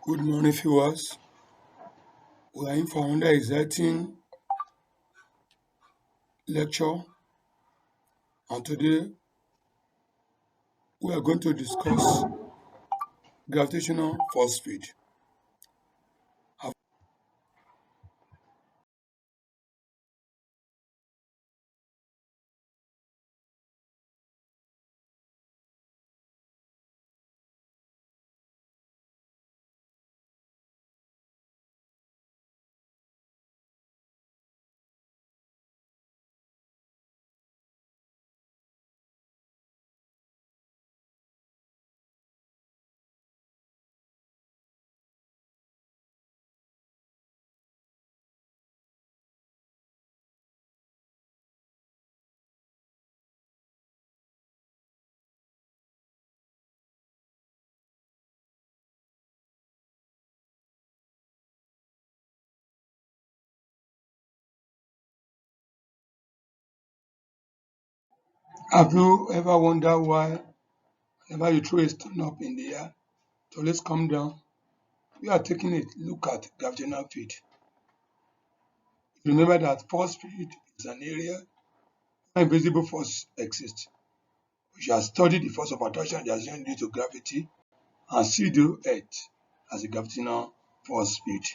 Good morning, viewers. We are in for another exciting lecture, and today we are going to discuss gravitational force field. Have you ever wondered why, whenever you throw a stone up in the air, it always come down? We are taking a look at gravitational field. Remember that force field is an area where invisible force exists. We shall study the force of attraction that is due to gravity and see the Earth as a gravitational force field.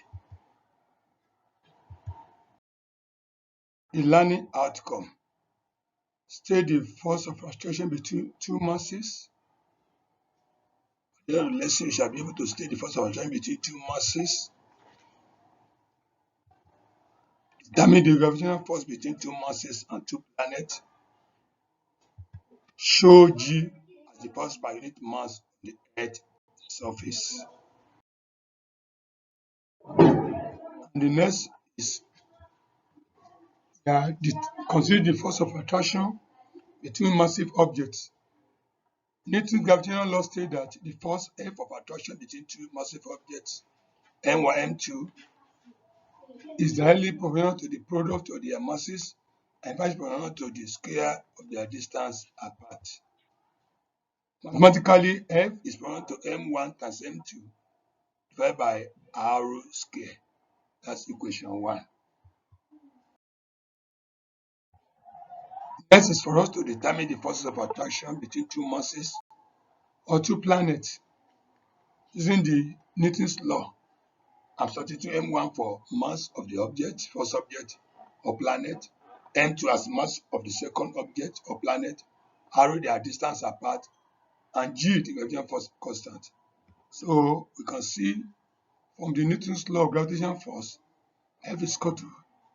The learning outcome. State the force of attraction between two masses. The lesson you shall be able to state the force of attraction between two masses. Determine the gravitational force between two masses and two planets. Show G as the force per unit mass of the Earth's surface. And the next is consider the force of attraction between massive objects. Newton's gravitational law states that the force F of attraction between two massive objects, M1, M2, is directly proportional to the product of their masses and vice proportional to the square of their distance apart. Mathematically, F is proportional to M1 times M2 divided by R square. That's equation 1. Next is for us to determine the forces of attraction between two masses or two planets using the Newton's law. I'm substituting M1 for mass of the object, first object or planet, M2 as mass of the second object or planet, R their distance apart, and G the gravitational force constant. So we can see from the Newton's law of gravitational force, F is equal to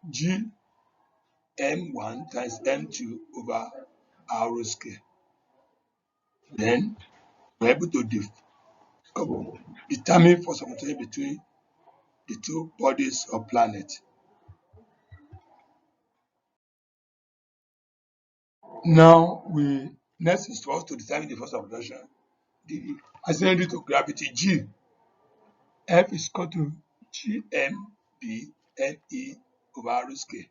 G M1 times M2 over R square. Then we're able to determine force of attraction between the two bodies or planets. Now next is for us to determine the force of attraction. The acceleration due to gravity G, F is equal to GMB ME over R square,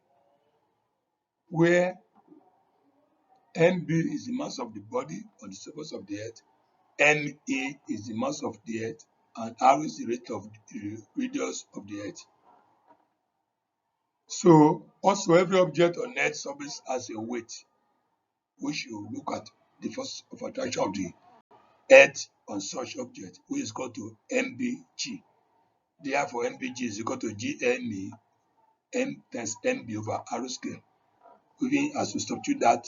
where MB is the mass of the body on the surface of the Earth, ME is the mass of the Earth, and R is the rate of the radius of the Earth. So also every object on Earth's surface has a weight, which you look at the force of attraction of the Earth on such object, which is equal to MBG. Therefore, MBG is equal to GME M times MB over R square. Even as we substitute that,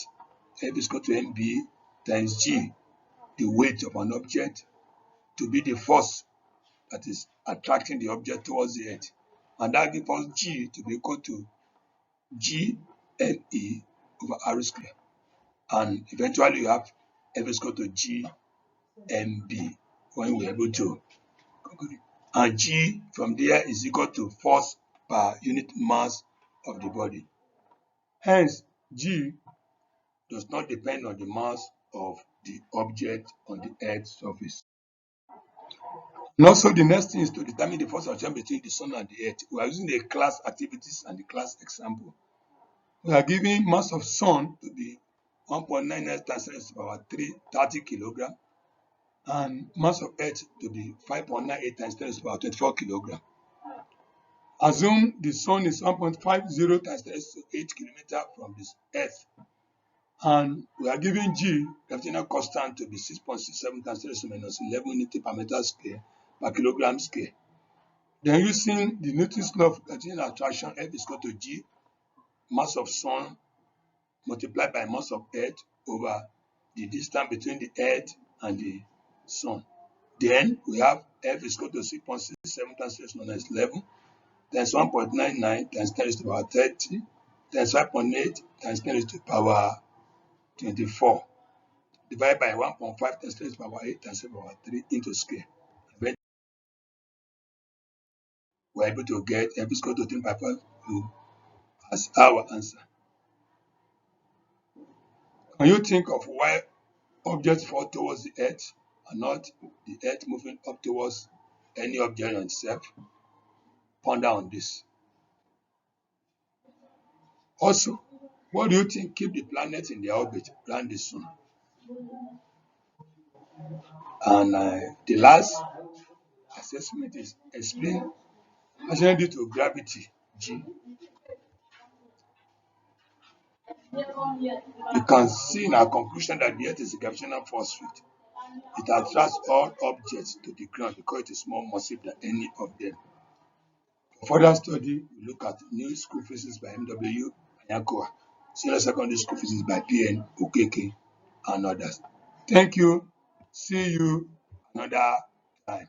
F is equal to MB times G, the weight of an object, to be the force that is attracting the object towards the Earth. And that gives us G to be equal to GME over R square. And eventually you have F is equal to GMB when we're able to conclude it. And G from there is equal to force per unit mass of the body. Hence, G does not depend on the mass of the object on the Earth's surface. And also, the next thing is to determine the force of attraction between the Sun and the Earth. We are using the class activities and the class example. We are giving mass of Sun to be 1.99 times 10 to the power 3, 30 kilogram. and mass of Earth to be 5.98 times 10 to the power 24 kilogram. Assume the sun is 1.50 times 10 to 8 kilometer from this Earth, and we are giving G, gravitational constant, to be 6.67 times 10 to the minus 11 Newton per meter square per kilogram square. Then using the Newton's law of gravitational attraction, F is equal to G, mass of sun multiplied by mass of Earth over the distance between the Earth and the sun. Then we have F is equal to 6.67 times 10 to the minus 11 times 1.99 times 10 to the power 30 times 5.8 times 10 to the power 24 divided by 1.5 times 10 to the power 8 times 10 to the power 3 into square. Then we're able to get F is equal to 3.52 as our answer. Can you think of why objects fall towards the Earth and not the Earth moving up towards any object on itself? Ponder on this. Also, what do you think keep the planets in their orbit around the sun? And the last assessment is explain acceleration due to gravity, G. You can see in our conclusion that the Earth is a gravitational force field. It attracts all objects to the ground because it is more massive than any of them. For further study, we look at New School Physics by M.W. Anyakoa, Senior Secondary School Physics by P.N. Okeke, and others. Thank you. See you another time.